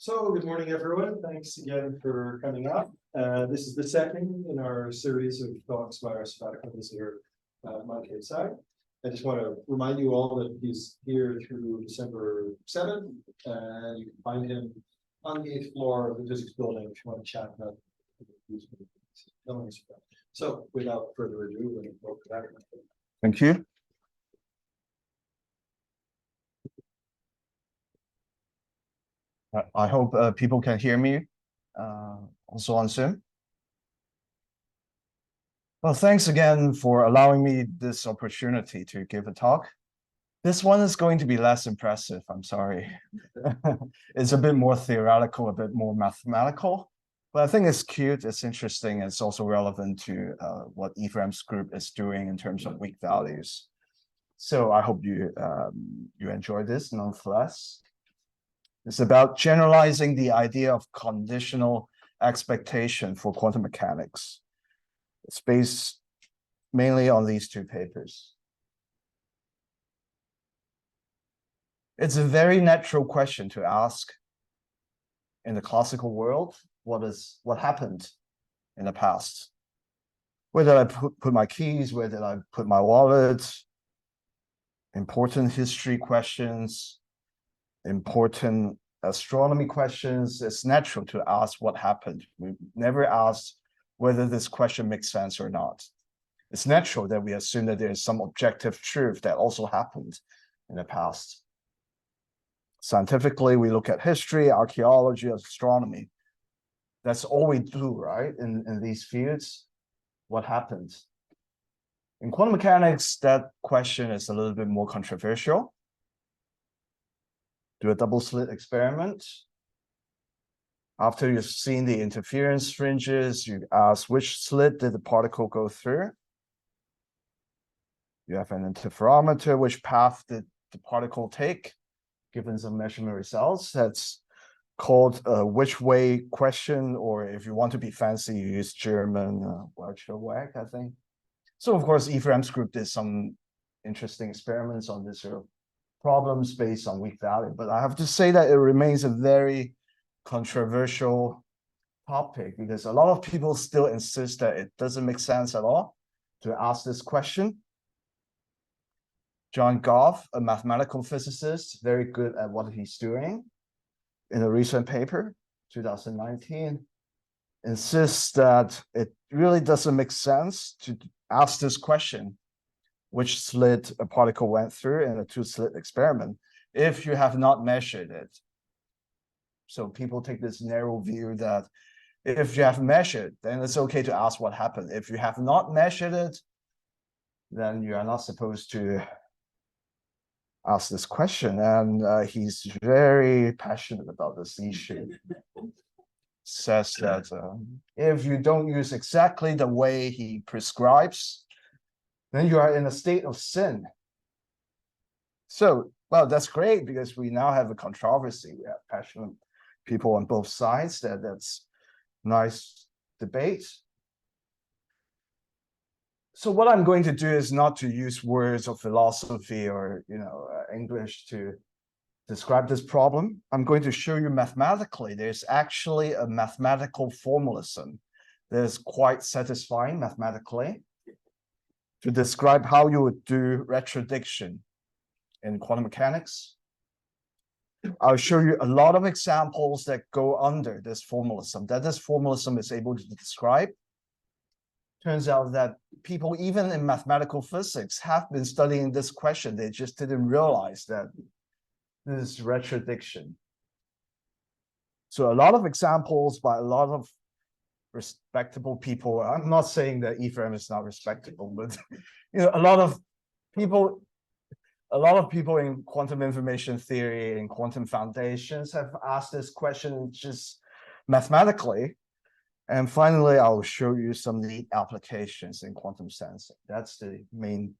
So good morning, everyone. Thanks again for coming up. This is the second in our series of talks by our sabbatical visitor, Mankei Tsang. I just want to remind you all that he's here through December 7th, and you can find him on the 8th floor of the physics building if you want to chat about these things. So without further ado, we're going to go for that. Thank you. I hope people can hear me also on Zoom. Well, thanks again for allowing me this opportunity to give a talk. This one is going to be less impressive, I'm sorry. It's a bit more theoretical, a bit more mathematical, but I think it's cute, it's interesting, it's also relevant to what Ephraim's group is doing in terms of weak values. So I hope you enjoy this nonetheless. It's about generalizing the idea of conditional expectation for quantum mechanics. It's based mainly on these two papers. It's a very natural question to ask in the classical world. What happened in the past? Where did I put my keys? Where did I put my wallet? Important history questions, important astronomy questions. It's natural to ask what happened. We never asked whether this question makes sense or not. It's natural that we assume that there is some objective truth that also happened in the past. Scientifically, we look at history, archaeology, astronomy. That's all we do, right? In these fields, what happened? In quantum mechanics, that question is a little bit more controversial. Do a double slit experiment. After you've seen the interference fringes, you ask which slit did the particle go through? You have an interferometer, which path did the particle take? Given some measurement results, that's called a which way question, or if you want to be fancy, you use German Wag, I think. So of course, Ephraim's group did some interesting experiments on this sort of problems based on weak value, but I have to say that it remains a very controversial topic because a lot of people still insist that it doesn't make sense at all to ask this question. John Goff, a mathematical physicist, very good at what he's doing, in a recent paper, 2019, insists that it really doesn't make sense to ask this question, which slit a particle went through in a two-slit experiment, if you have not measured it. So people take this narrow view that if you have measured, then it's okay to ask what happened. If you have not measured it, then you are not supposed to ask this question. And he's very passionate about this issue. Says that if you don't use exactly the way he prescribes, then you are in a state of sin. So, well, that's great because we now have a controversy. We have passionate people on both sides. That's nice debate. So what I'm going to do is not to use words of philosophy or English to describe this problem. I'm going to show you mathematically. There's actually a mathematical formalism that is quite satisfying mathematically to describe how you would do retrodiction in quantum mechanics. I'll show you a lot of examples that go under this formalism, that this formalism is able to describe. Turns out that people, even in mathematical physics, have been studying this question. They just didn't realize that this is retrodiction. So a lot of examples by a lot of respectable people. I'm not saying that Ephraim is not respectable, but a lot of people in quantum information theory and quantum foundations have asked this question just mathematically. And finally, I'll show you some neat applications in quantum sensing. That's the main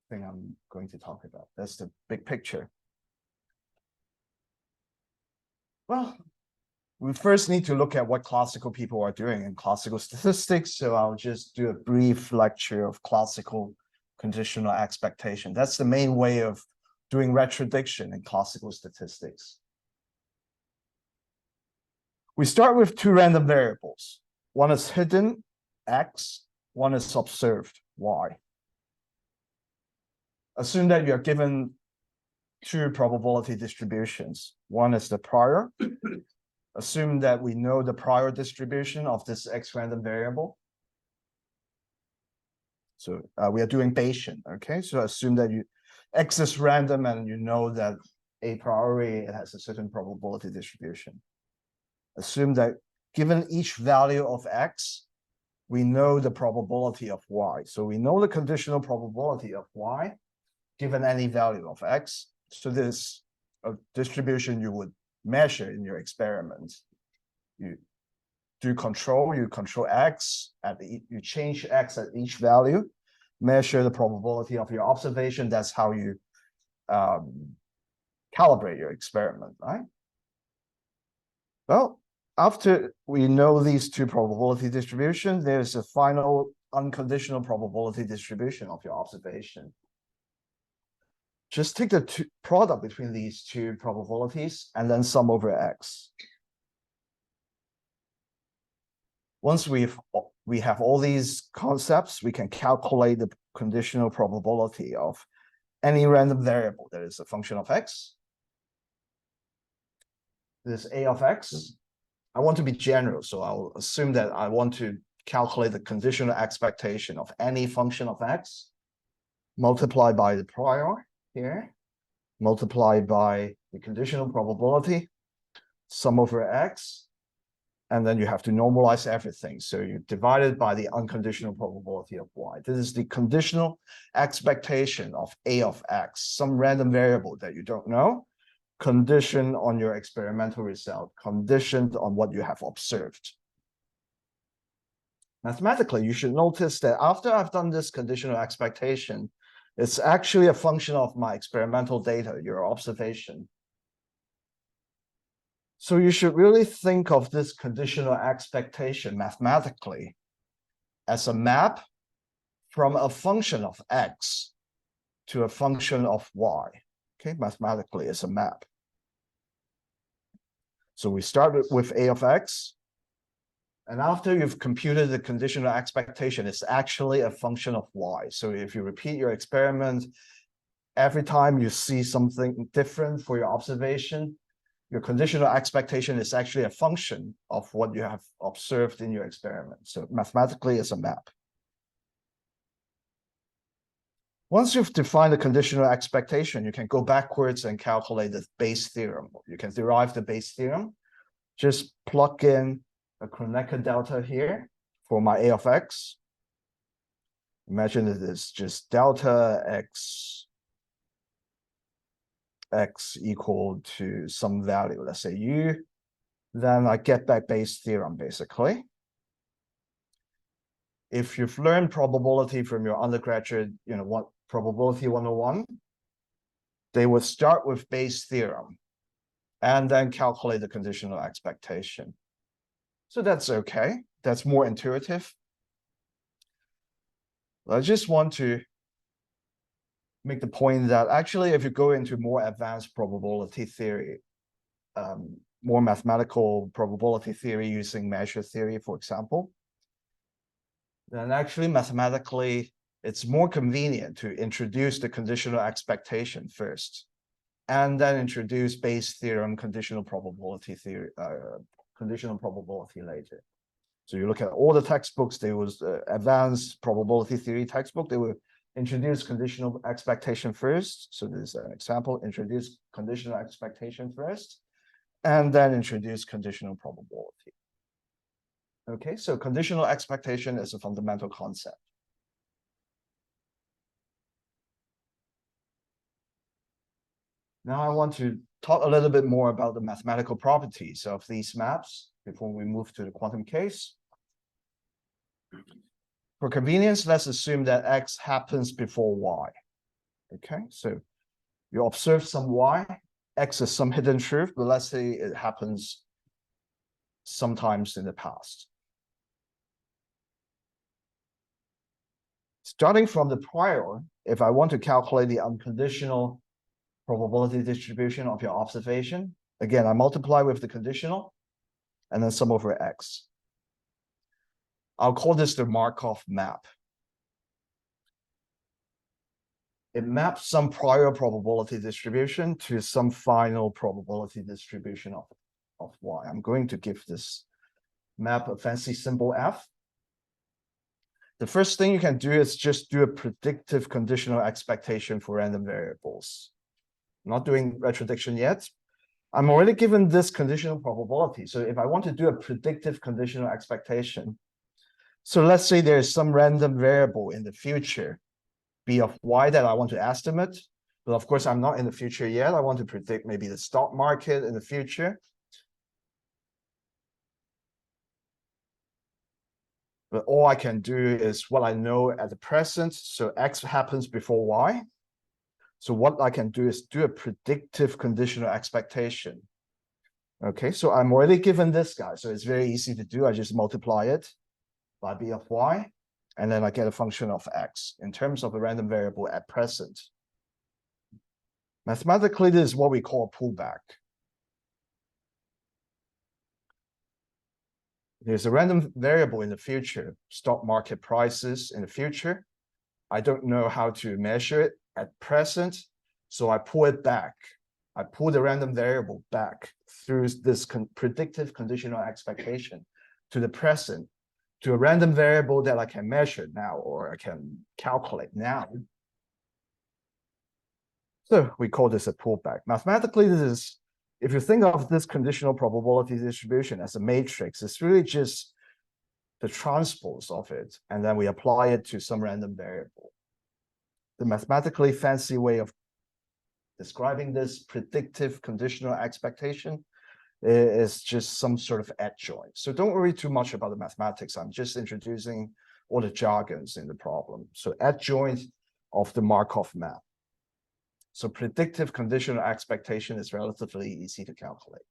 thing I'm going to talk about. That's the big picture. Well, we first need to look at what classical people are doing in classical statistics. So I'll just do a brief lecture of classical conditional expectation. That's the main way of doing retrodiction in classical statistics. We start with two random variables. One is hidden, x, one is observed, y. Assume that you're given two probability distributions. One is the prior. Assume that we know the prior distribution of this x random variable. So we are doing Bayesian, okay? So assume that x is random and you know that a priori it has a certain probability distribution. Assume that given each value of x, we know the probability of y. So we know the conditional probability of y given any value of x. So this is a distribution you would measure in your experiment. You control x you change x at each value, measure the probability of your observation. That's how you calibrate your experiment, right? Well, after we know these two probability distributions, there's a final unconditional probability distribution of your observation. Just take the product between these two probabilities and then sum over x. Once we have all these concepts, we can calculate the conditional probability of any random variable that is a function of x. This a of x. I want to be general, so I'll assume that I want to calculate the conditional expectation of any function of x, multiplied by the prior here, multiplied by the conditional probability, sum over x, and then you have to normalize everything. So you divide it by the unconditional probability of y. This is the conditional expectation of a of x, some random variable that you don't know, conditioned on your experimental result, conditioned on what you have observed. Mathematically, you should notice that after I've done this conditional expectation, it's actually a function of my experimental data, your observation. So you should really think of this conditional expectation mathematically as a map from a function of x to a function of y. Okay, mathematically, it's a map. So we started with a of x, and after you've computed the conditional expectation, it's actually a function of y. So if you repeat your experiment, every time you see something different for your observation, your conditional expectation is actually a function of what you have observed in your experiment. So mathematically, it's a map. Once you've defined the conditional expectation, you can go backwards and calculate the Bayes theorem. You can derive the Bayes theorem. Just plug in a Kronecker delta here for my a of x. Imagine it is just delta x equal to some value, let's say u. Then I get back Bayes theorem, basically. If you've learned probability from your undergraduate, what probability 101, they would start with Bayes theorem and then calculate the conditional expectation. So that's okay. That's more intuitive. I just want to make the point that actually, if you go into more advanced probability theory, more mathematical probability theory using measure theory, for example, then actually mathematically, it's more convenient to introduce the conditional expectation first, and then introduce Bayes theorem, conditional probability theory, conditional probability later. So you look at all the textbooks, there was advanced probability theory textbook, they will introduce conditional expectation first. So this is an example, introduce conditional expectation first, and then introduce conditional probability. Okay, so conditional expectation is a fundamental concept. Now I want to talk a little bit more about the mathematical properties of these maps before we move to the quantum case. For convenience, let's assume that x happens before y. Okay, so you observe some y, x is some hidden truth, but let's say it happens sometimes in the past. Starting from the prior, if I want to calculate the unconditional probability distribution of your observation, again, I multiply with the conditional. and then sum over x. I'll call this the Markov map. It maps some prior probability distribution to some final probability distribution of y. I'm going to give this map a fancy symbol f. The first thing you can do is just do a predictive conditional expectation for random variables. I'm not doing retrodiction yet. I'm already given this conditional probability. So if I want to do a predictive conditional expectation, so let's say there's some random variable in the future, b of y, that I want to estimate. But of course, I'm not in the future yet. I want to predict maybe the stock market in the future. But all I can do is what I know at the present. So x happens before y. So what I can do is do a predictive conditional expectation. Okay, so I'm already given this guy. So it's very easy to do. I just multiply it by b of y, and then I get a function of x in terms of a random variable at present. Mathematically, this is what we call a pullback. There's a random variable in the future, stock market prices in the future. I don't know how to measure it at present, so I pull it back. I pull the random variable back through this predictive conditional expectation to the present, to a random variable that I can measure now, or I can calculate now. So we call this a pullback. Mathematically, this is, if you think of this conditional probability distribution as a matrix, it's really just the transpose of it, and then we apply it to some random variable. The mathematically fancy way of describing this predictive conditional expectation is just some sort of adjoint. So don't worry too much about the mathematics. I'm just introducing all the jargons in the problem. So adjoint of the Markov map. So predictive conditional expectation is relatively easy to calculate.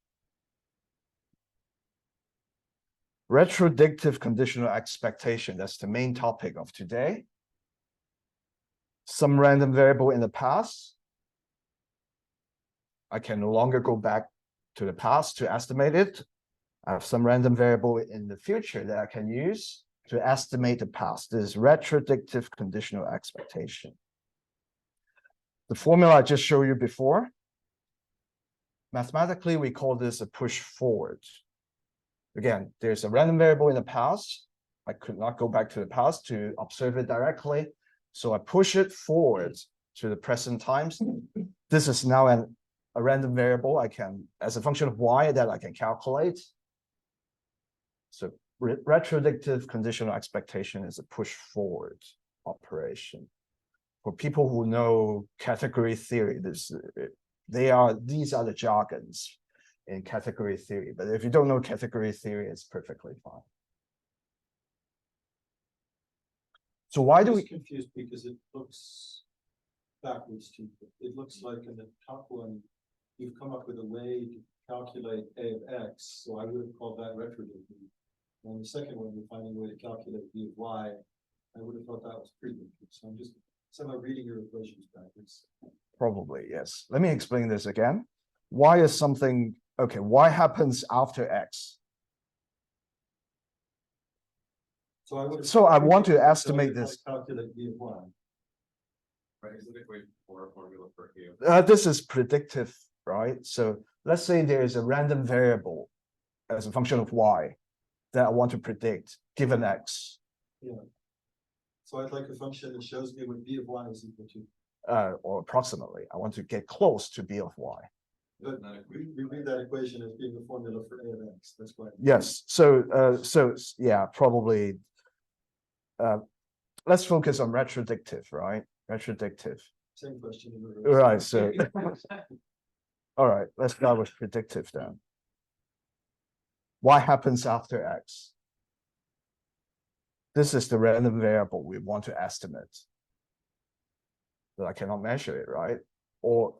Retrodictive conditional expectation, that's the main topic of today. Some random variable in the past. I can no longer go back to the past to estimate it. I have some random variable in the future that I can use to estimate the past. This is retrodictive conditional expectation. The formula I just showed you before, mathematically, we call this a push forward. Again, there's a random variable in the past. I could not go back to the past to observe it directly. So I push it forward to the present times. This is now a random variable I can, as a function of y, that I can calculate. So retrodictive conditional expectation is a push forward operation. For people who know category theory, these are the jargons in category theory. But if you don't know category theory, it's perfectly fine. So why do we confused because it looks backwards to you. It looks like in the top one, you've come up with a way to calculate a of x, so I would have called that retrodictive. And the second one, you're finding a way to calculate b of y. I would have thought that was predictive. So I'm just somehow reading your equations backwards. Probably, yes. Let me explain this again. Y is something, okay, y happens after x. So I want to estimate this. Calculate b of y. Right, is the equation for a formula for a? This is predictive, right? So let's say there is a random variable as a function of y that I want to predict given x. Yeah. So I'd like a function that shows me what b of y is equal to. Or approximately. I want to get close to b of y. But we read that equation as being a formula for a of x. That's why. Yes. So yeah, probably. Let's focus on retrodictive, right? Retrodictive. Same question. Right. So, all right. Let's start with predictive then. What happens after x? This is the random variable we want to estimate. But I cannot measure it, right? Or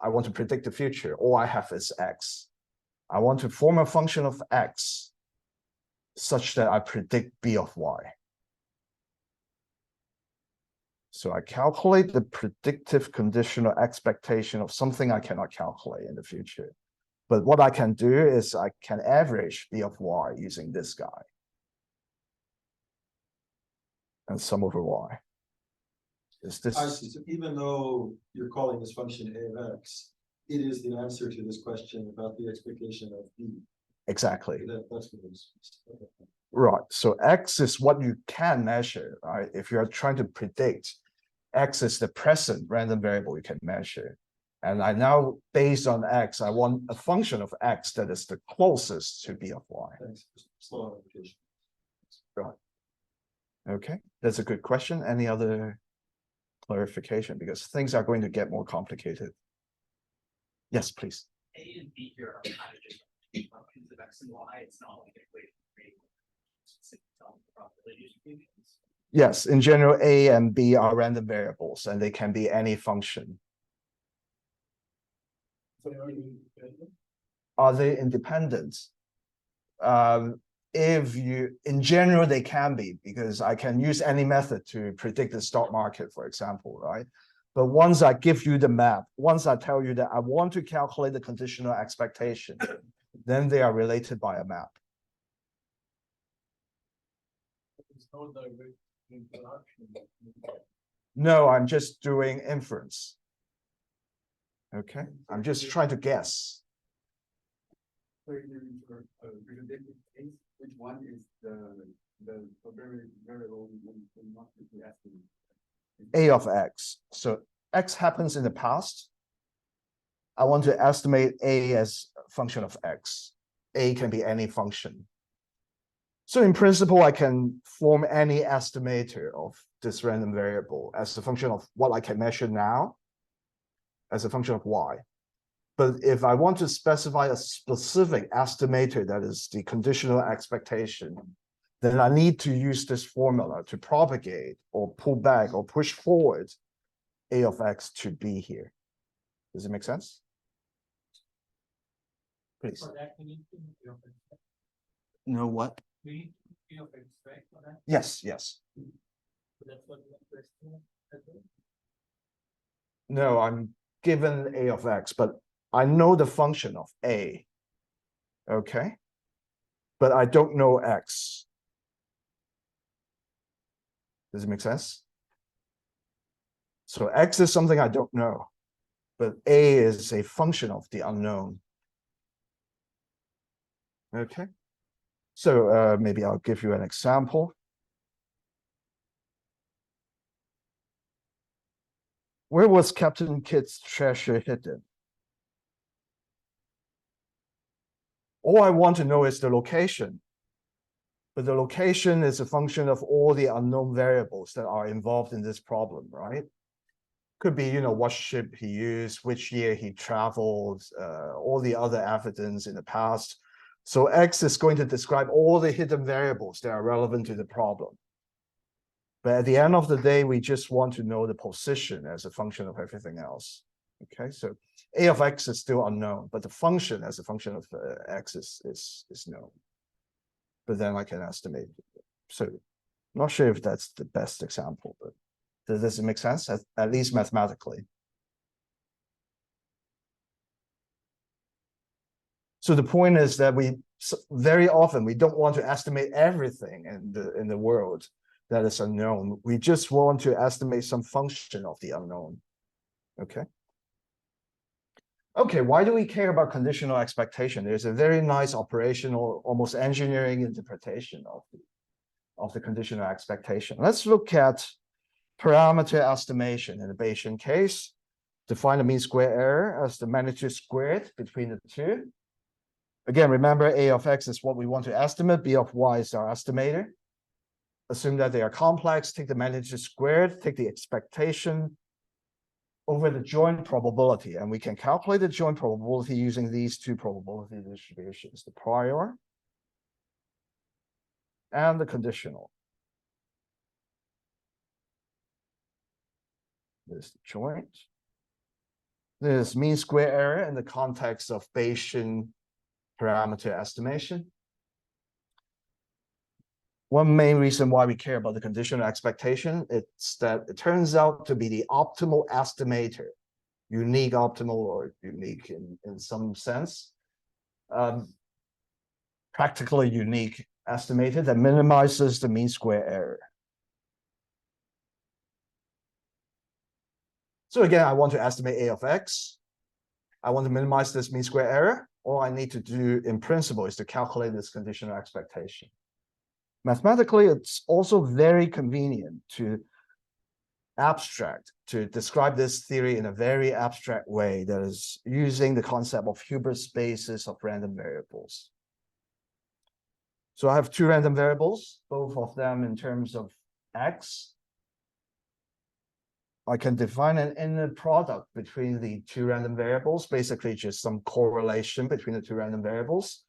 I want to predict the future. All I have is x. I want to form a function of x such that I predict b of y. So I calculate the predictive conditional expectation of something I cannot calculate in the future. But what I can do is I can average B of y using this guy. And sum over y. Is this? I see. So even though you're calling this function a of x, it is the answer to this question about the expectation of b. Exactly. That's what it is. Okay. Right. So x is what you can measure, right? If you're trying to predict, x is the present random variable you can measure. And I now, based on x, I want a function of x that is the closest to b of y. Thanks for slow application. Right. Okay, that's a good question. Any other clarification? Because things are going to get more complicated. Yes, please. A and B here are kind of just functions of x and y. It's not like an equation probability. Yes, in general, A and B are random variables, and they can be any function. Are they independent? If you, in general, they can be, because I can use any method to predict the stock market, for example, right? But once I give you the map, once I tell you that I want to calculate the conditional expectation, then they are related by a map. No, I'm just doing inference. Okay, I'm just trying to guess. Which one is the variable we want to estimate? A of x. So x happens in the past. I want to estimate A as a function of x. A can be any function. So in principle, I can form any estimator of this random variable as a function of what I can measure now, as a function of y. But if I want to specify a specific estimator that is the conditional expectation, then I need to use this formula to propagate or pull back or push forward A of x to B here. Does it make sense? Please. For that, we need to be of x. No, what? We need to be of x, right? For that, Yes, yes. so that's what the question is. No, I'm given A of x, but I know the function of A. Okay. But I don't know x. Does it make sense? So x is something I don't know, but A is a function of the unknown. Okay. So maybe I'll give you an example. Where was Captain Kidd's treasure hidden? All I want to know is the location. But the location is a function of all the unknown variables that are involved in this problem, right? Could be, what ship he used, which year he traveled, all the other evidence in the past. So X is going to describe all the hidden variables that are relevant to the problem. But at the end of the day, we just want to know the position as a function of everything else. Okay, so A of x is still unknown, but the function as a function of x is known. But then I can estimate. So not sure if that's the best example, but does it make sense, at least mathematically? So the point is that we very often we don't want to estimate everything in the world that is unknown. We just want to estimate some function of the unknown. Okay. Okay, why do we care about conditional expectation? There's a very nice operational, almost engineering interpretation of the conditional expectation. Let's look at parameter estimation in the Bayesian case. Define the mean square error as the magnitude squared between the two. Again, remember A of x is what we want to estimate, B of y is our estimator. Assume that they are complex, take the magnitude squared, take the expectation over the joint probability, and we can calculate the joint probability using these two probability distributions, the prior and the conditional. There's the joint. There's mean square error in the context of Bayesian parameter estimation. One main reason why we care about the conditional expectation is that it turns out to be the optimal estimator, unique optimal or unique in some sense, practically unique estimator that minimizes the mean square error. So again, I want to estimate A of X. I want to minimize this mean square error. All I need to do in principle is to calculate this conditional expectation. Mathematically, it's also very convenient to describe this theory in a very abstract way, that is using the concept of Hilbert spaces of random variables. So I have two random variables, both of them in terms of X. I can define an inner product between the two random variables, basically just some correlation between the two random variables,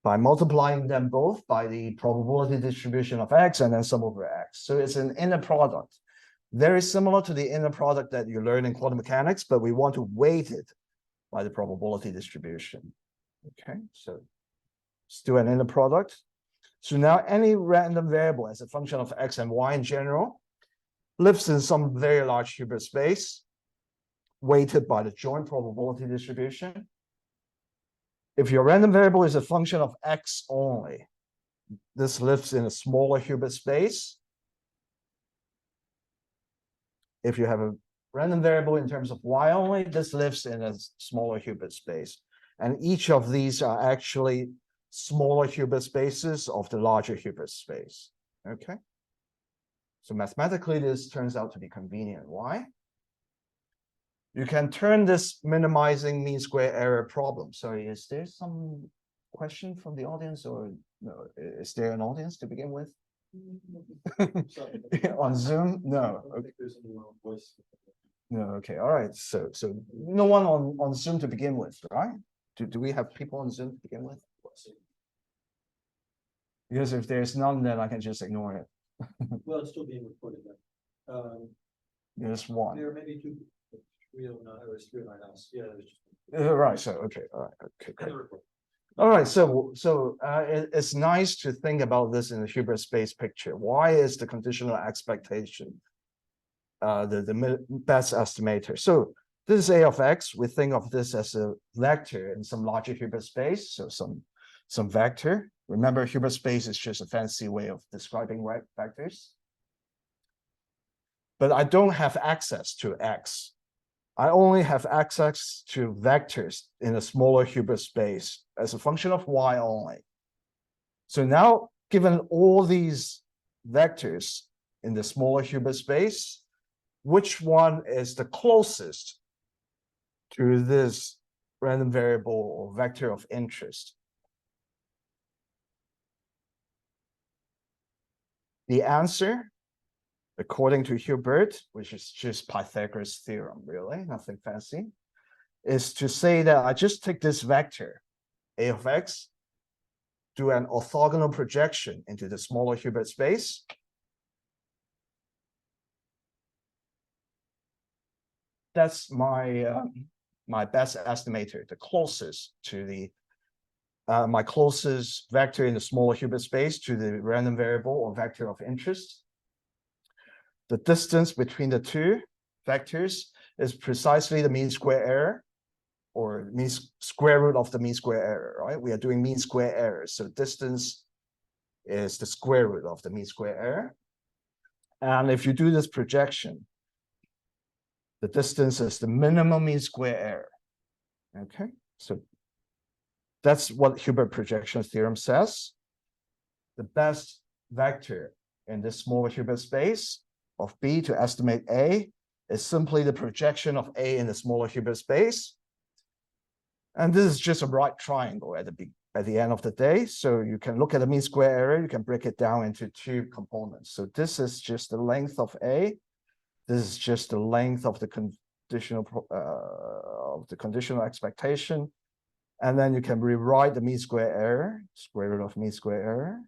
by multiplying them both by the probability distribution of X and then sum over X. So it's an inner product, very similar to the inner product that you learn in quantum mechanics, but we want to weight it by the probability distribution. Okay, so still an inner product. So now any random variable as a function of X and Y in general lives in some very large Hilbert space, weighted by the joint probability distribution. If your random variable is a function of X only, this lives in a smaller Hilbert space. If you have a random variable in terms of Y only, this lives in a smaller Hilbert space. And each of these are actually smaller Hilbert spaces of the larger Hilbert space. Okay. So mathematically, this turns out to be convenient. Why? You can turn this minimizing mean square error problem. Sorry, is there some question from the audience, or no? Is there an audience to begin with? On Zoom? No. Okay. No, okay, all right. So no one on Zoom to begin with, right? Do we have people on Zoom to begin with? Because if there's none, then I can just ignore it. Well, it's still being recorded then. There's one. There may be two, three of them, or three of my house. Yeah. Right. So okay. All right. Okay. Great. All right. So it's nice to think about this in the Hilbert space picture. Why is the conditional expectation the best estimator? So this is A of X. We think of this as a vector in some larger Hilbert space. So some vector. Remember, Hilbert space is just a fancy way of describing vectors. But I don't have access to X. I only have access to vectors in a smaller Hilbert space as a function of Y only. So now, given all these vectors in the smaller Hilbert space, which one is the closest to this random variable or vector of interest? The answer, according to Hilbert, which is just Pythagoras' theorem, really, nothing fancy, is to say that I just take this vector, A of X, do an orthogonal projection into the smaller Hilbert space. That's my my best estimator, the closest to the my closest vector in the smaller Hilbert space to the random variable or vector of interest. The distance between the two vectors is precisely the mean square error, or means square root of the mean square error, right? We are doing mean square error. So distance is the square root of the mean square error. And if you do this projection, the distance is the minimum mean square error. Okay, so that's what Hilbert projection theorem says. The best vector in this smaller Hilbert space of B to estimate A is simply the projection of A in the smaller Hilbert space. And this is just a right triangle at the end of the day. So you can look at the mean square error, you can break it down into two components. So this is just the length of A. This is just the length of the conditional expectation. And then you can rewrite the mean square error, square root of mean square error,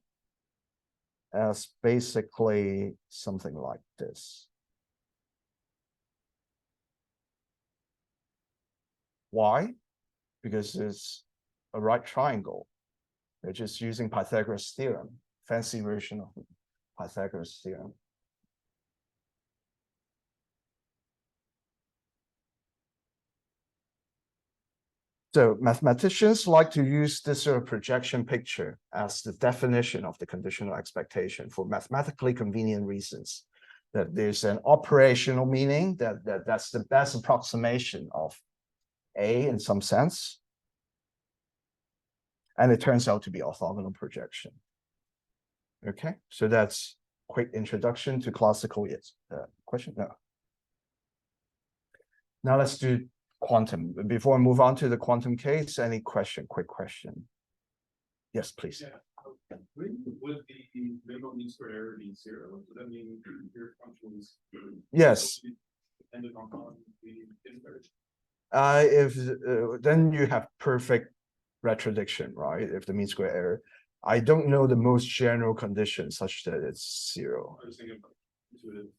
as basically something like this. Why? Because it's a right triangle. They're just using Pythagoras' theorem, fancy version of Pythagoras' theorem. So mathematicians like to use this sort of projection picture as the definition of the conditional expectation for mathematically convenient reasons. That there's an operational meaning that's the best approximation of A in some sense. And it turns out to be orthogonal projection. Okay, so that's quick introduction to classical. Yes, question? No. Now let's do quantum. Before I move on to the quantum case, any question? Quick question. Yes, please. Yeah. Would the minimum mean square error be zero? Does that mean your functions? Yes. Dependent on the inverse? If then you have perfect retrodiction, right? If the mean square error. I don't know the most general condition such that it's zero. I was thinking about intuitive.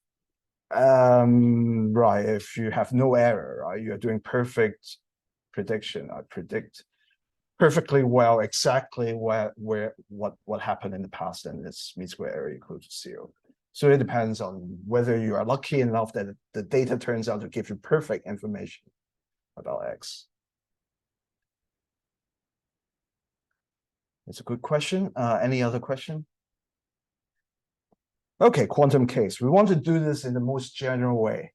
Right. If you have no error, right? You're doing perfect prediction. I predict perfectly well exactly what happened in the past, and its mean square error equals to zero. So it depends on whether you are lucky enough that the data turns out to give you perfect information about X. It's a good question. Any other question? Okay, quantum case. We want to do this in the most general way.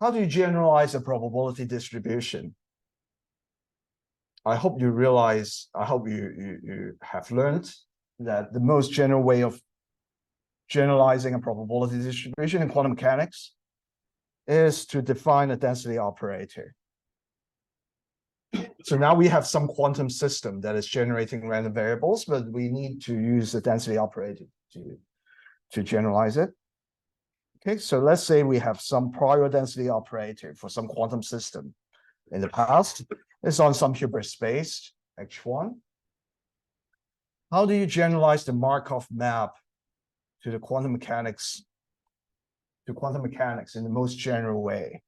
How do you generalize a probability distribution? I hope you realize, I hope you have learned that the most general way of generalizing a probability distribution in quantum mechanics is to define a density operator. So now we have some quantum system that is generating random variables, but we need to use the density operator to generalize it. Okay, so let's say we have some prior density operator for some quantum system in the past. It's on some Hilbert space, H1. How do you generalize the Markov map to the quantum mechanics, in the most general way?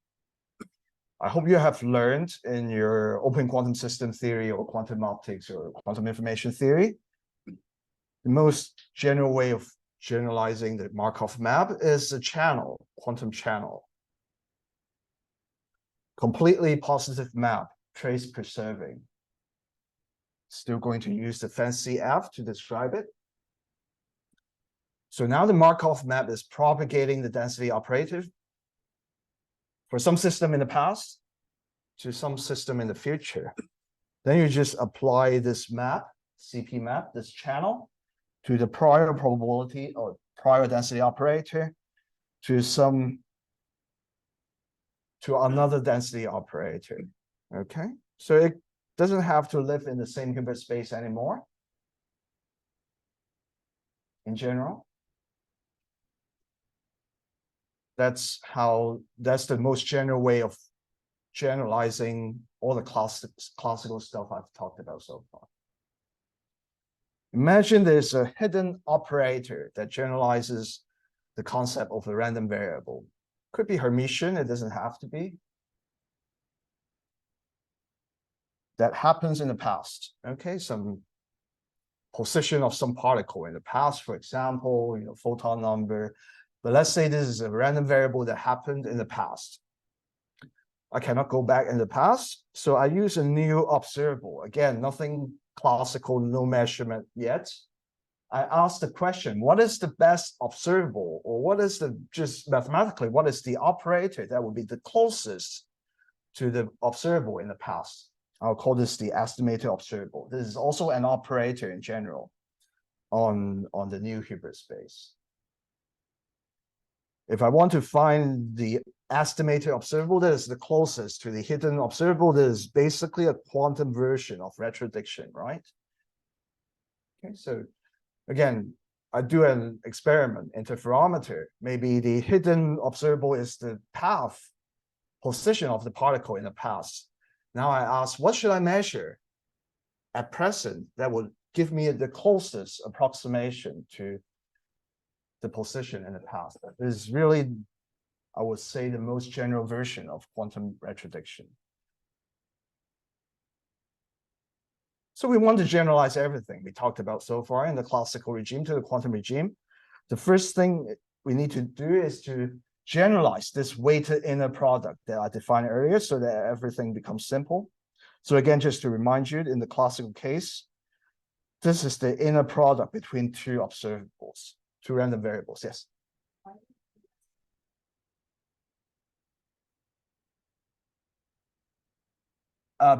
I hope you have learned in your open quantum system theory or quantum optics or quantum information theory, the most general way of generalizing the Markov map is a channel, quantum channel. Completely positive map, trace preserving. Still going to use the fancy F to describe it. So now the Markov map is propagating the density operator for some system in the past to some system in the future. Then you just apply this map, CP map, this channel, to the prior probability or prior density operator to another density operator. Okay, so it doesn't have to live in the same Hilbert space anymore in general. That's the most general way of generalizing all the classical stuff I've talked about so far. Imagine there's a hidden operator that generalizes the concept of a random variable. Could be Hermitian, it doesn't have to be. That happens in the past, okay? Some position of some particle in the past, for example, photon number. But let's say this is a random variable that happened in the past. I cannot go back in the past, so I use a new observable. Again, nothing classical, no measurement yet. I ask the question, what is the best observable, or what is just mathematically, what is the operator that would be the closest to the observable in the past? I'll call this the estimated observable. This is also an operator in general on the new Hilbert space. If I want to find the estimated observable that is the closest to the hidden observable, that is basically a quantum version of retrodiction, right? Okay, so again, I do an experiment, interferometer. Maybe the hidden observable is the path, position of the particle in the past. Now I ask, what should I measure at present that would give me the closest approximation to the position in the past? This is really, I would say, the most general version of quantum retrodiction. So we want to generalize everything we talked about so far in the classical regime to the quantum regime. The first thing we need to do is to generalize this weighted inner product that I defined earlier so that everything becomes simple. So again, just to remind you, in the classical case, this is the inner product between two observables, two random variables. Yes.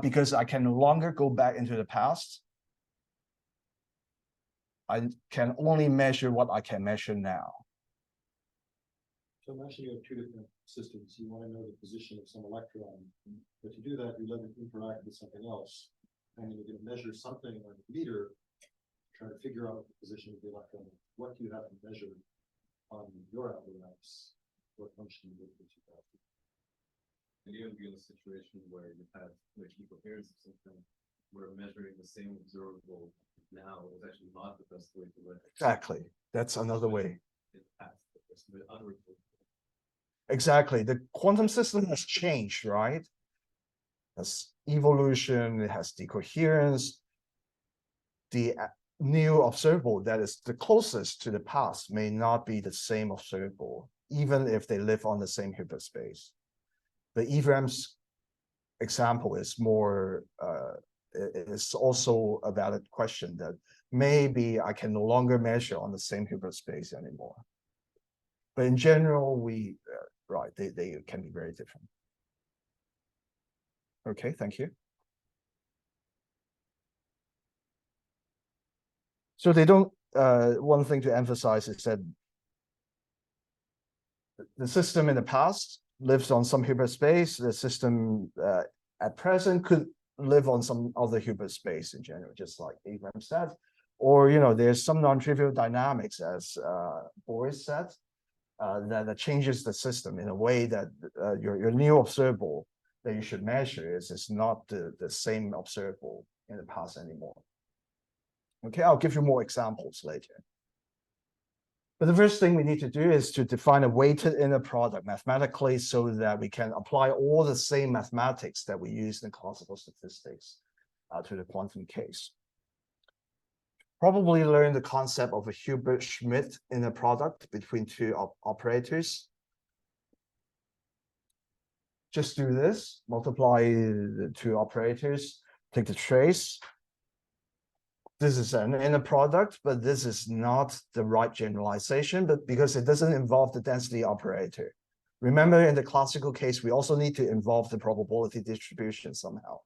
Because I can no longer go back into the past. I can only measure what I can measure now. So imagine you have two different systems. You want to know the position of some electron, but to do that, you let it interact with something else. And you're going to measure something on a meter, try to figure out the position of the electron. What do you have to measure on your apparatus? What function would you have? And you're gonna be in a situation where you have like equicoherence of something, where measuring the same observable now is actually not the best way to learn. Exactly. That's another way. It has the unreal. Exactly. The quantum system has changed, right? Has evolution, it has decoherence. The new observable that is the closest to the past may not be the same observable, even if they live on the same Hilbert space. The EVM's example is more, it's also a valid question that maybe I can no longer measure on the same Hilbert space anymore. But in general, right, they can be very different. Okay, thank you. So they don't, one thing to emphasize is that the system in the past lives on some Hilbert space. The system at present could live on some other Hilbert space in general, just like Abraham said. Or, there's some non-trivial dynamics, as Boris said, that changes the system in a way that your new observable that you should measure is not the same observable in the past anymore. Okay, I'll give you more examples later. But the first thing we need to do is to define a weighted inner product mathematically so that we can apply all the same mathematics that we use in classical statistics to the quantum case. Probably learn the concept of a Hilbert-Schmidt inner product between two operators. Just do this, multiply the two operators, take the trace. This is an inner product, but this is not the right generalization, but because it doesn't involve the density operator. Remember, in the classical case, we also need to involve the probability distribution somehow.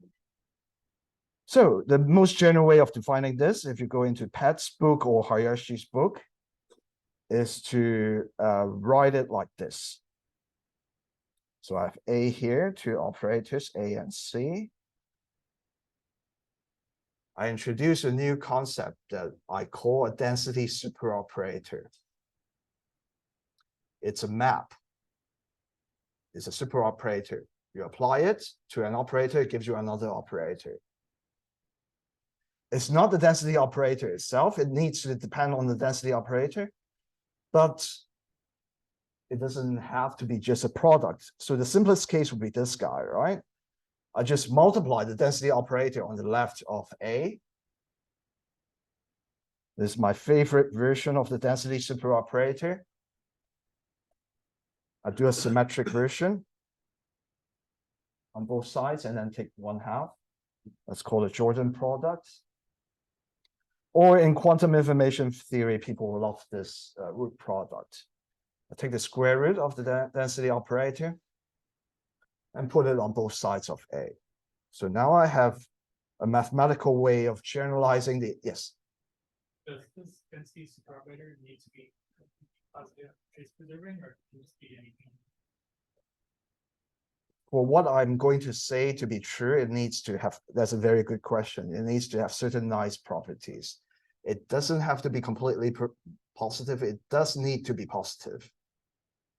So the most general way of defining this, if you go into Pat's book or Hayashi's book, is to write it like this. So I have A here, two operators, A and C. I introduce a new concept that I call a density superoperator. It's a map. It's a superoperator. You apply it to an operator, it gives you another operator. It's not the density operator itself. It needs to depend on the density operator, but it doesn't have to be just a product. So the simplest case would be this guy, right? I just multiply the density operator on the left of A. This is my favorite version of the density superoperator. I do a symmetric version on both sides and then take 1/2. That's called a Jordan product. Or in quantum information theory, people love this root product. I take the square root of the density operator and put it on both sides of A. So now I have a mathematical way of generalizing the, yes? Does this density superoperator need to be positive trace preserving, or can it just be anything? For what I'm going to say to be true, it needs to have, that's a very good question. It needs to have certain nice properties. It doesn't have to be completely positive. It does need to be positive.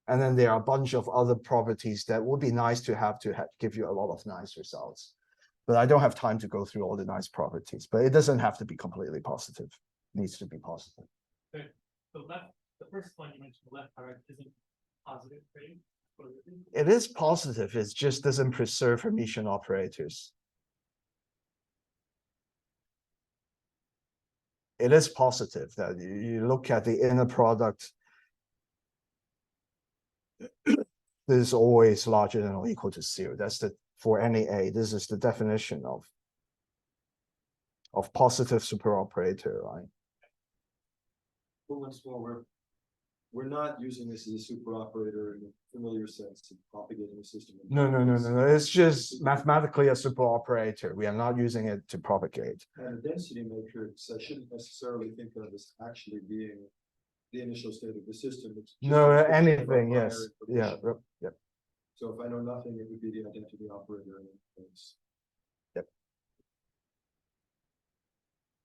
And then there are a bunch of other properties that would be nice to have give you a lot of nice results. But I don't have time to go through all the nice properties, but it doesn't have to be completely positive. It needs to be positive. The first one you mentioned, the left part, isn't positive, right? It is positive. It just doesn't preserve Hermitian operators. It is positive that you look at the inner product. this is always larger than or equal to 0. That's the for any A. This is the definition of positive superoperator, right? But once more, we're not using this as a super operator in the familiar sense of propagating the system. No. It's just mathematically a superoperator. We are not using it to propagate. And a density matrix, I shouldn't necessarily think of as actually being the initial state of the system. It's just No, a description of anything, prior yes. Yeah, information. yep. So if I know nothing, it would be the identity operator in that case.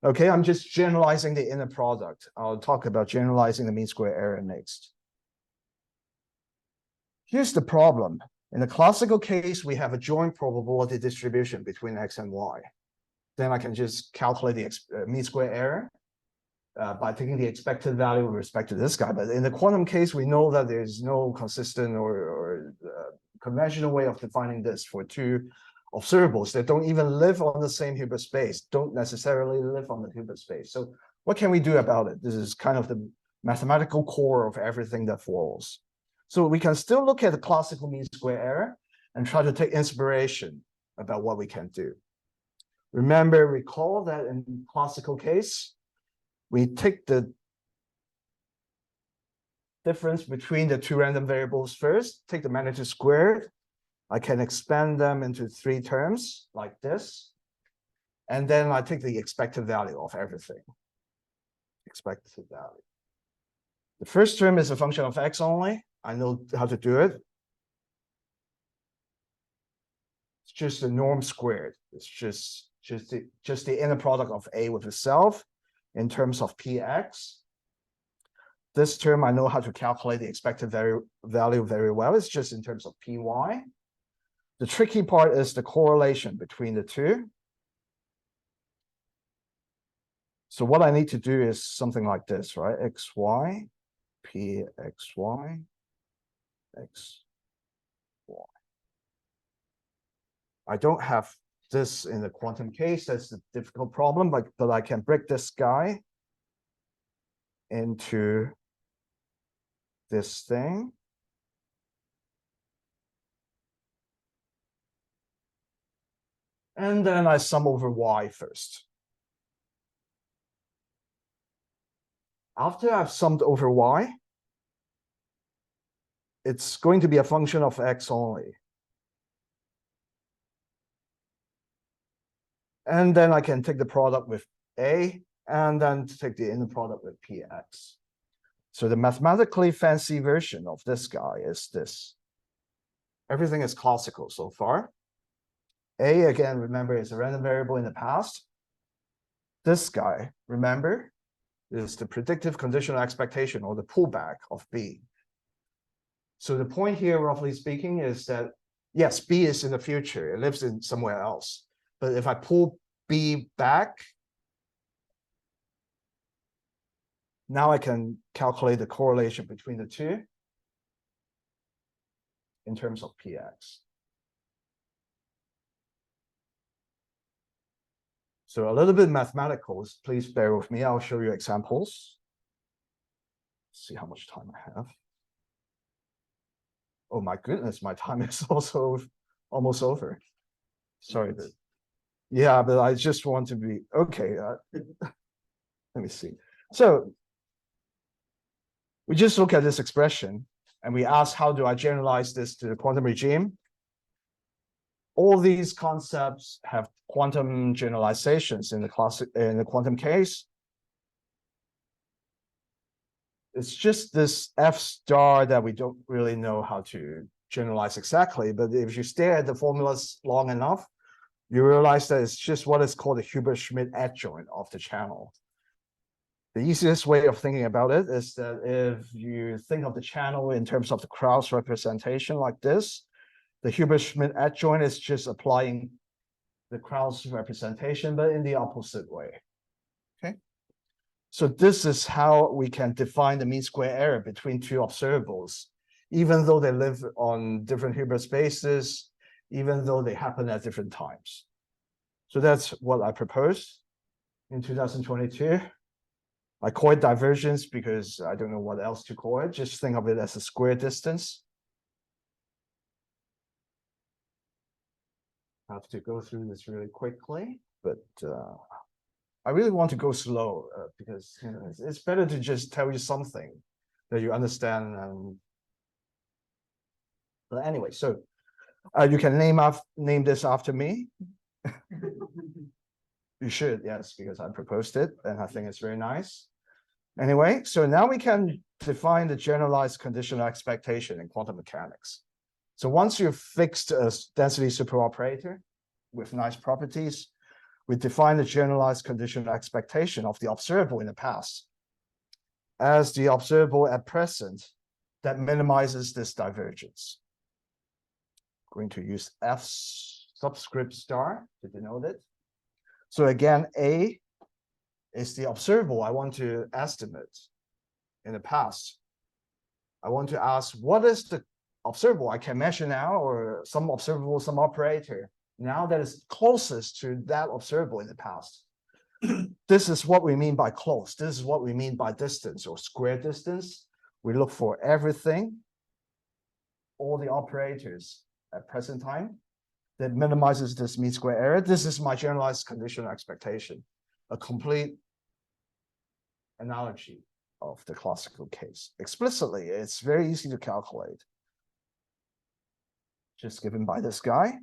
Okay, I'm just generalizing the inner product. I'll talk about generalizing the mean square error next. Here's the problem. In the classical case, we have a joint probability distribution between X and Y. Then I can just calculate the mean square error by taking the expected value with respect to this guy. But in the quantum case, we know that there's no consistent or conventional way of defining this for two observables that don't even live on the same Hilbert space, don't necessarily live on the Hilbert space. So what can we do about it? This is kind of the mathematical core of everything that follows. So we can still look at the classical mean square error and try to take inspiration about what we can do. Recall that in classical case, we take the difference between the two random variables first, take the magnitude squared. I can expand them into 3 terms like this. And then I take the expected value of everything. Expected value. The first term is a function of X only. I know how to do it. It's just the norm squared. It's just the inner product of A with itself in terms of Px. This term, I know how to calculate the expected value very well. It's just in terms of Py. The tricky part is the correlation between the two. So what I need to do is something like this, right? Xy, Pxy, Xy. I don't have this in the quantum case. That's a difficult problem, but I can break this guy into this thing. And then I sum over Y first. After I've summed over Y, it's going to be a function of X only. And then I can take the product with A, and then take the inner product with Px. So the mathematically fancy version of this guy is this. Everything is classical so far. A, again, remember, is a random variable in the past. This guy, remember, is the predictive conditional expectation or the pullback of B. So the point here, roughly speaking, is that, yes, B is in the future. It lives in somewhere else. But if I pull B back, now I can calculate the correlation between the two in terms of Px. So a little bit mathematical, please bear with me. I'll show you examples. Let's see how much time I have. Oh my goodness, my time is also almost over. Sorry, but yeah, but I just want to be okay. Let me see. So we just look at this expression and we ask, how do I generalize this to the quantum regime? All these concepts have quantum generalizations in the quantum case. It's just this F star that we don't really know how to generalize exactly. But if you stare at the formulas long enough, you realize that it's just what is called the Hilbert-Schmidt adjoint of the channel. The easiest way of thinking about it is that if you think of the channel in terms of the Krauss representation like this, the Hilbert-Schmidt adjoint is just applying the Krauss representation, but in the opposite way. Okay. So this is how we can define the mean square error between two observables, even though they live on different Hilbert spaces, even though they happen at different times. So that's what I proposed in 2022. I call it divergence because I don't know what else to call it. Just think of it as a square distance have to go through this really quickly, but I really want to go slow because you know, it's better to just tell you something that you understand. But anyway, so you can name this after me. You should, yes, because I proposed it and I think it's very nice. Anyway, so now we can define the generalized conditional expectation in quantum mechanics. So once you've fixed a density superoperator with nice properties, we define the generalized conditional expectation of the observable in the past as the observable at present that minimizes this divergence. Going to use F subscript star to denote it. So again, A is the observable I want to estimate in the past. I want to ask, what is the observable I can measure now, or some observable, some operator now that is closest to that observable in the past? This is what we mean by close. This is what we mean by distance or square distance. We look for everything, all the operators at present time that minimizes this mean square error. This is my generalized conditional expectation, a complete analogy of the classical case. Explicitly, it's very easy to calculate. Just given by this guy.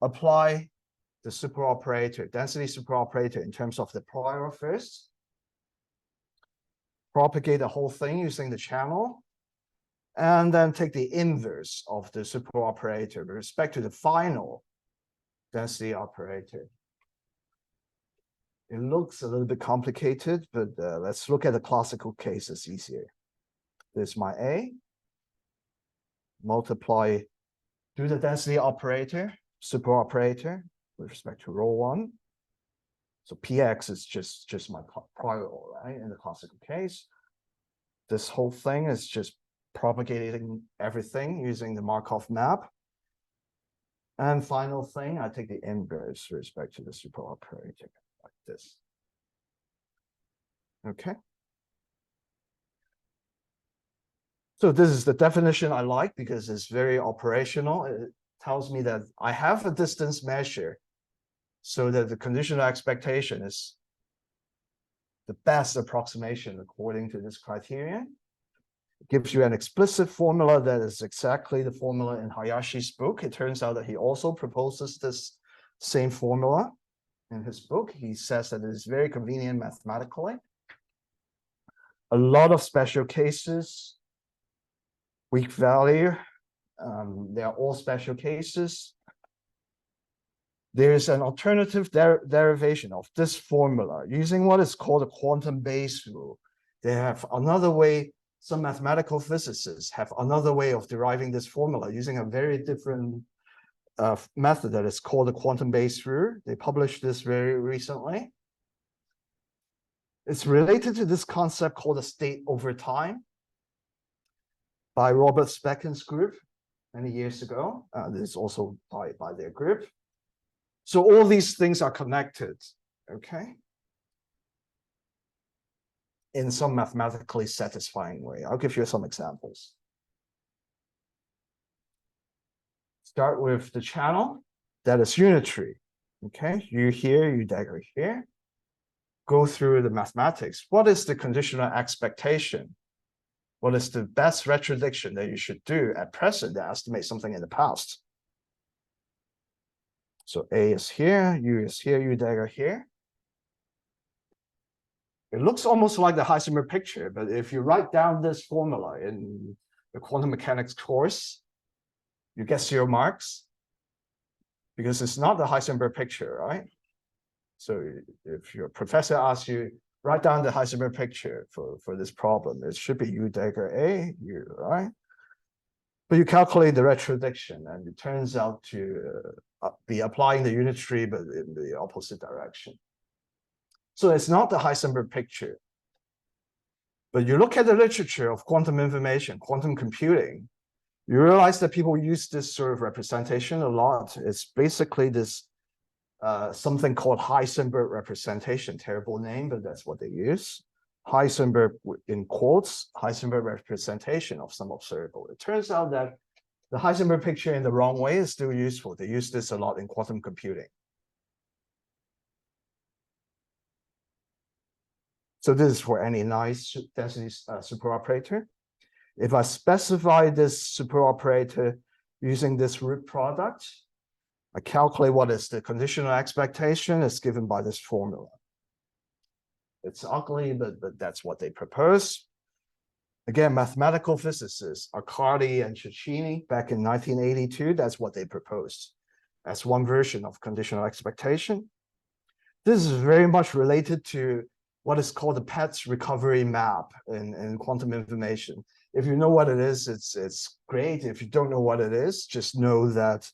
Apply the superoperator, density superoperator in terms of the prior first. Propagate the whole thing using the channel. And then take the inverse of the superoperator with respect to the final density operator. It looks a little bit complicated, but let's look at the classical case. It's easier. There's my A. Multiply, do the density operator, superoperator, with respect to rho 1. So Px is just my prior, right? In the classical case. This whole thing is just propagating everything using the Markov map. And final thing, I take the inverse with respect to the superoperator, like this. Okay. So this is the definition I like because it's very operational. It tells me that I have a distance measure so that the conditional expectation is the best approximation according to this criterion. It gives you an explicit formula that is exactly the formula in Hayashi's book. It turns out that he also proposes this same formula in his book. He says that it is very convenient mathematically. A lot of special cases, weak value, they are all special cases. There's an alternative derivation of this formula using what is called a quantum base rule. They have another way, some mathematical physicists have another way of deriving this formula using a very different method that is called the quantum base rule. They published this very recently. It's related to this concept called a state over time by Robert Specken's group many years ago. This is also by their group. So all these things are connected, okay? In some mathematically satisfying way. I'll give you some examples. Start with the channel that is unitary, okay? You here, you dagger here. Go through the mathematics. What is the conditional expectation? What is the best retrodiction that you should do at present to estimate something in the past? So A is here, U is here, U dagger here. It looks almost like the Heisenberg picture, but if you write down this formula in the quantum mechanics course, you get 0 marks because it's not the Heisenberg picture, right? So if your professor asks you, write down the Heisenberg picture for this problem, it should be U dagger A, U, right? But you calculate the retrodiction and it turns out to be applying the unitary, but in the opposite direction. So it's not the Heisenberg picture. But you look at the literature of quantum information, quantum computing, you realize that people use this sort of representation a lot. It's basically this something called Heisenberg representation, terrible name, but that's what they use. Heisenberg, in quotes, Heisenberg representation of some observable. It turns out that The Heisenberg picture in the wrong way is still useful. They use this a lot in quantum computing. So this is for any nice density superoperator. If I specify this superoperator using this root product, I calculate what is the conditional expectation is given by this formula. It's ugly, but that's what they propose. Again, mathematical physicists, Accardi and Cecchini, back in 1982, that's what they proposed as one version of conditional expectation. This is very much related to what is called the PETS recovery map in quantum information. If you know what it is, it's great. If you don't know what it is, just know that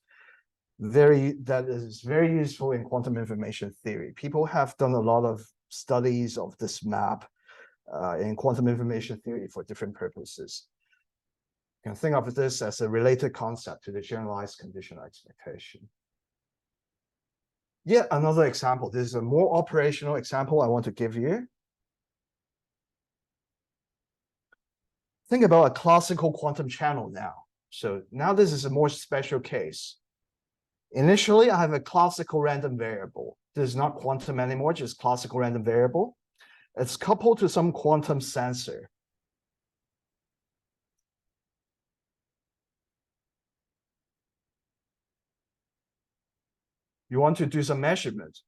that is very useful in quantum information theory. People have done a lot of studies of this map in quantum information theory for different purposes. You can think of this as a related concept to the generalized conditional expectation. Yet another example. This is a more operational example I want to give you. Think about a classical quantum channel now. So now this is a more special case. Initially, I have a classical random variable. This is not quantum anymore, just classical random variable. It's coupled to some quantum sensor. You want to do some measurement.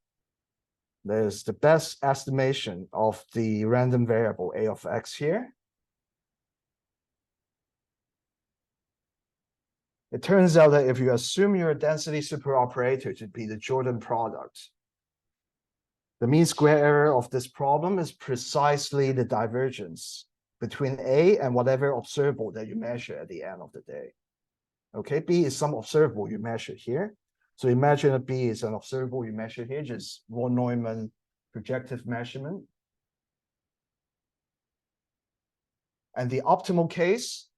There's the best estimation of the random variable a of x here. It turns out that if you assume your density superoperator to be the Jordan product, the mean square error of this problem is precisely the divergence between A and whatever observable that you measure at the end of the day. Okay, B is some observable you measure here. So imagine that B is an observable you measure here, just von Neumann projective measurement. And the optimal case,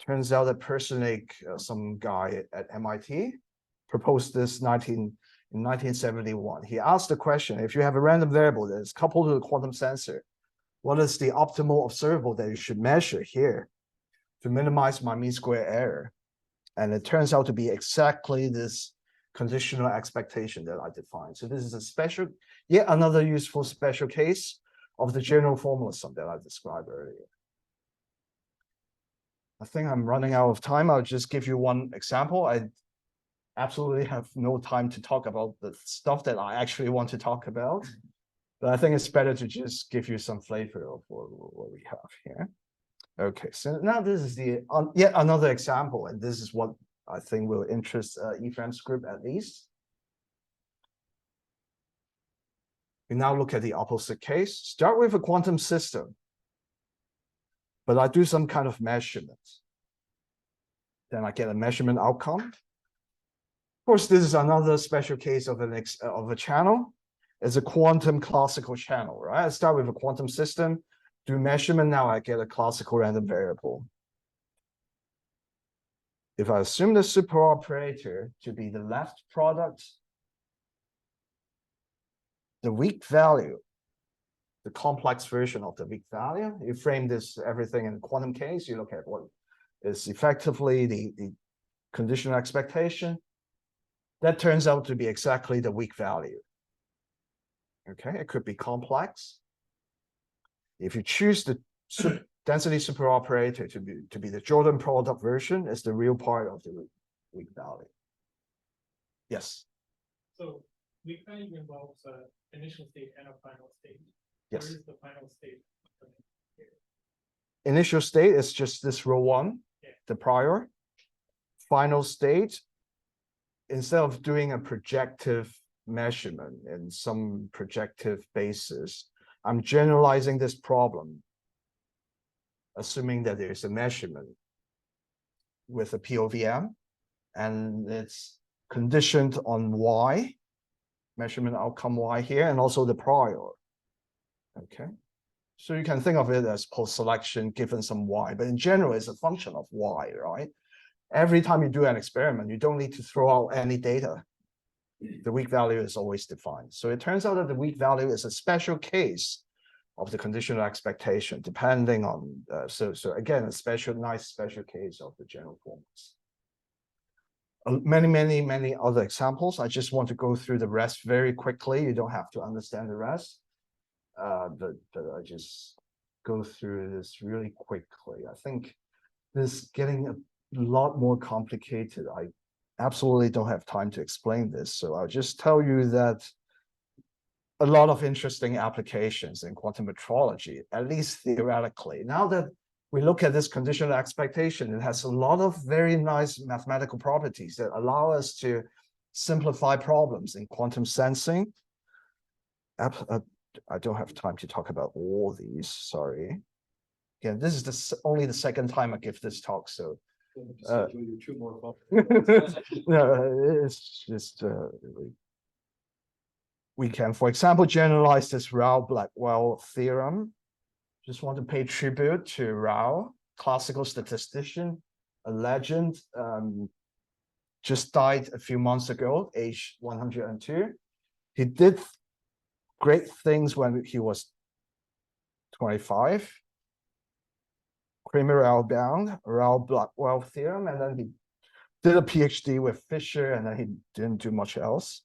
turns out that Personik, some guy at MIT, proposed this in 1971. He asked the question, if you have a random variable that is coupled to a quantum sensor, what is the optimal observable that you should measure here to minimize my mean square error? And it turns out to be exactly this conditional expectation that I defined. So this is a special, yet another useful special case of the general formalism that I described earlier. I think I'm running out of time. I'll just give you one example. I absolutely have no time to talk about the stuff that I actually want to talk about, but I think it's better to just give you some flavor of what we have here. Okay, so now this is the yet another example, and this is what I think will interest Ephraim's group at least. We now look at the opposite case. Start with a quantum system, but I do some kind of measurement. Then I get a measurement outcome. Of course, this is another special case of a channel. It's a quantum classical channel, right? I start with a quantum system, do measurement, now I get a classical random variable. If I assume the superoperator to be the left product, the weak value, the complex version of the weak value, you frame this everything in quantum case, you look at what is effectively the conditional expectation. That turns out to be exactly the weak value. Okay, it could be complex. If you choose the density superoperator to be the Jordan product version, it's the real part of the weak value. Yes. So weak value involves initial state and a final state. Yes. Where is the final state? Initial state is just this row one, the prior. Final state, instead of doing a projective measurement in some projective basis, I'm generalizing this problem, assuming that there's a measurement with a POVM, and it's conditioned on Y, measurement outcome Y here, and also the prior. Okay, so you can think of it as post-selection given some Y, but in general, it's a function of Y, right? Every time you do an experiment, you don't need to throw out any data. The weak value is always defined. So it turns out that the weak value is a special case of the conditional expectation, depending on, so again, nice special case of the general formulas. Many other examples. I just want to go through the rest very quickly. You don't have to understand the rest. But I just go through this really quickly. I think this is getting a lot more complicated. I absolutely don't have time to explain this. So I'll just tell you that a lot of interesting applications in quantum metrology, at least theoretically. Now that we look at this conditional expectation, it has a lot of very nice mathematical properties that allow us to simplify problems in quantum sensing. I don't have time to talk about all these, sorry. Again, this is only the second time I give this talk, so. You two more. No, it's just, we can, for example, generalize this Rao-Blackwell theorem. Just want to pay tribute to Rao, classical statistician, a legend, just died a few months ago, age 102. He did great things when he was 25. Kramer-Rao bound, Rao-Blackwell theorem, and then he did a PhD with Fisher, and then he didn't do much else.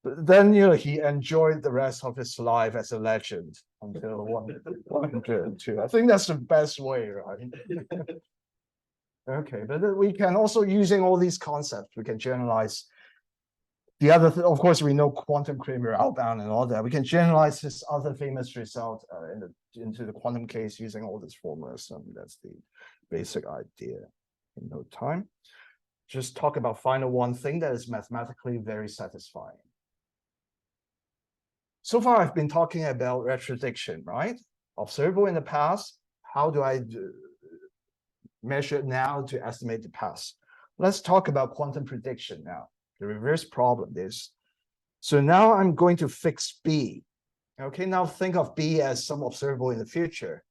But then, he enjoyed the rest of his life as a legend until 102. I think that's the best way, right? Okay, but we can also, using all these concepts, we can generalize the other, of course, we know quantum Kramer-Rao bound and all that. We can generalize this other famous result into the quantum case using all these formulas. And that's the basic idea in no time. Just talk about final one thing that is mathematically very satisfying. So far, I've been talking about retrodiction, right? Observable in the past. How do I measure it now to estimate the past? Let's talk about quantum prediction now. The reverse problem is, so now I'm going to fix B. Okay, now think of B as some observable in the future.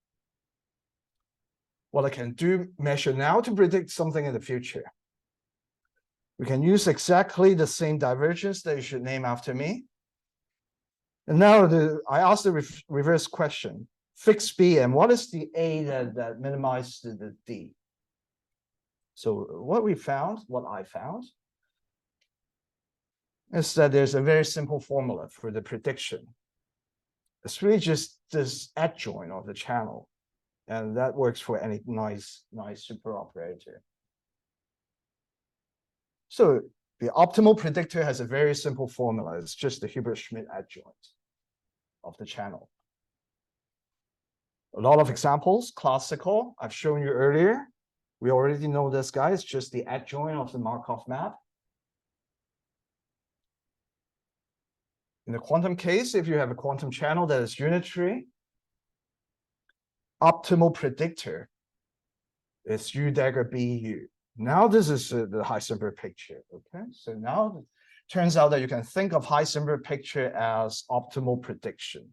What I can do, measure now to predict something in the future. We can use exactly the same divergence that you should name after me. And now I ask the reverse question, fix B, and what is the A that minimizes the D? So what I found, is that there's a very simple formula for the prediction. It's really just this adjoint of the channel. And that works for any nice super operator. So the optimal predictor has a very simple formula. It's just the Hilbert-Schmidt adjoint of the channel. A lot of examples, classical, I've shown you earlier. We already know this guy, it's just the adjoint of the Markov map. In the quantum case, if you have a quantum channel that is unitary, optimal predictor is U dagger BU. Now this is the Heisenberg picture, okay? So now it turns out that you can think of Heisenberg picture as optimal prediction.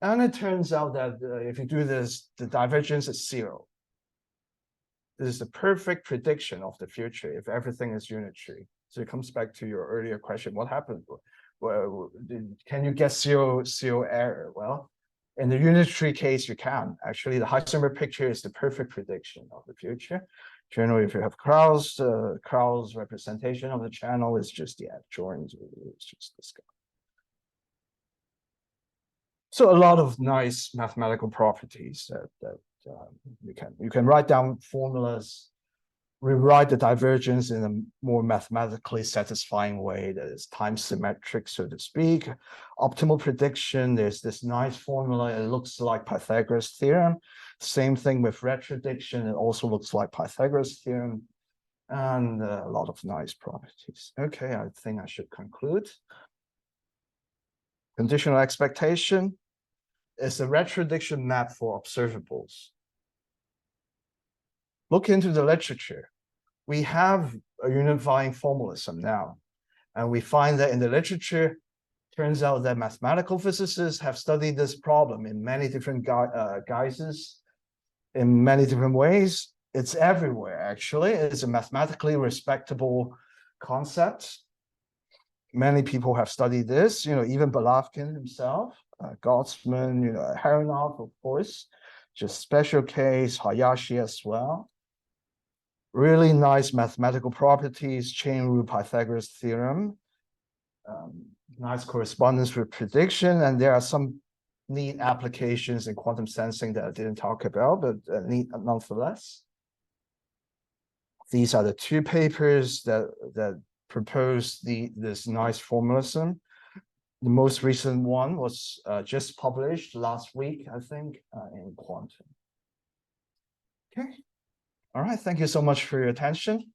And it turns out that if you do this, the divergence is 0. This is the perfect prediction of the future if everything is unitary. So it comes back to your earlier question, what happened? Well, can you get zero error? Well, in the unitary case, you can. Actually, the Heisenberg picture is the perfect prediction of the future. Generally, if you have Krauss representation of the channel is just the adjoint, it's just this guy. So a lot of nice mathematical properties that you can write down formulas, rewrite the divergence in a more mathematically satisfying way that is time symmetric, so to speak. Optimal prediction, there's this nice formula, it looks like Pythagoras theorem. Same thing with retrodiction, it also looks like Pythagoras theorem, and a lot of nice properties. Okay, I think I should conclude. Conditional expectation is a retrodiction map for observables. Look into the literature. We have a unifying formalism now, and we find that in the literature, turns out that mathematical physicists have studied this problem in many different guises, in many different ways. It's everywhere, actually. It's a mathematically respectable concept. Many people have studied this, even Balavkin himself, Gaussman, Aharonov, of course, just special case, Hayashi as well. Really nice mathematical properties, chain rule Pythagoras theorem, nice correspondence with prediction, and there are some neat applications in quantum sensing that I didn't talk about, but neat nonetheless. These are the two papers that propose this nice formalism. The most recent one was just published last week, I think, in Quantum. Okay. All right. Thank you so much for your attention.